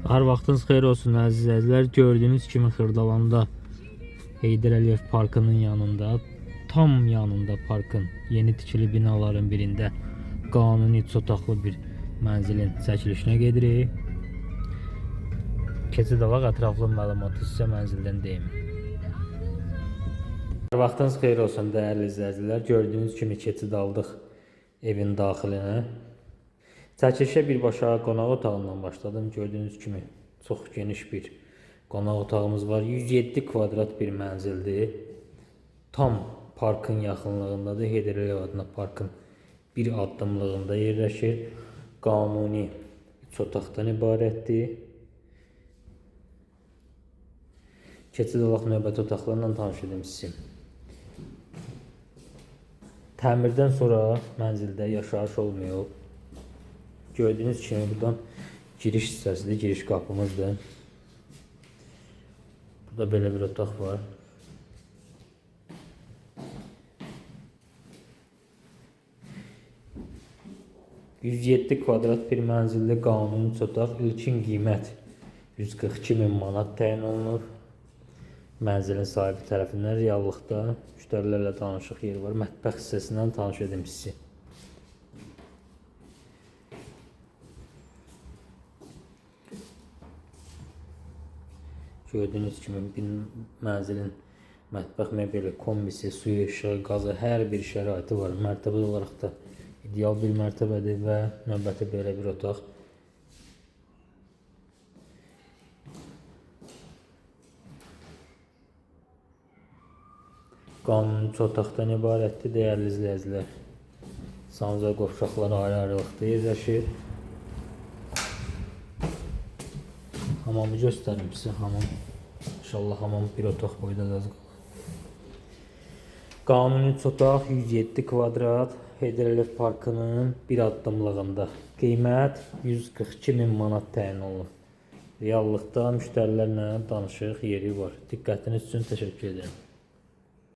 Hər vaxtınız xeyir olsun əziz izləyicilər. Gördüyünüz kimi Xırdalanda Heydər Əliyev Parkının yanında, tam yanında parkın yeni tikili binaların birində qanuni çotaqlı bir mənzilin çəkilişinə gedirik. Keçid alaq, ətraflı məlumatı sizə mənzildən deyim. Hər vaxtınız xeyir olsun dəyərli izləyicilər. Gördüyünüz kimi keçid aldıq evin daxilinə. Çəkilişə birbaşa qonaq otağından başladım. Gördüyünüz kimi çox geniş bir qonaq otağımız var. 107 kvadrat bir mənzildir. Tam parkın yaxınlığındadır. Heydər Əliyev adına parkın bir addımlığında yerləşir. Qanuni 3 otaqdan ibarətdir. Keçid alaq, növbəti otaqlarla tanış edim sizi. Təmirdən sonra mənzildə yaşayış olmuyor. Gördüyünüz kimi buradan giriş hissəsidir, giriş qapımızdır. Burada belə bir otaq var. ...107 kvadrat bir mənzilli qanuni otaq. İlkin qiymət 142.000 manat təyin olunur. Mənzilin sahibi tərəfindən reallıqda müştərilərlə danışıq yeri var. Mətbəx hissəsindən tanış edim sizi. Gördüyünüz kimi mənzilin mətbəx mebeli, kombisi, suyu, işığı, qazı, hər bir şəraiti var. Mərtəbə olaraq da ideal bir mərtəbədir və növbəti belə bir otaq. Qanuni 3 otaqdan ibarətdir dəyərli izləyicilər. Sancaq qovşaqları ayrı-ayrılıqda yerləşir. Hamamı göstərim sizə, hamam. İnşallah hamam bir otaq boyda da. Qanuni 3 otaq, 107 kvadrat, Heydər Əliyev Parkının bir addımlığında. Qiymət 142.000 manat təyin olunur. Reallıqda müştərilərlə danışıq yeri var. Diqqətiniz üçün təşəkkür edirəm.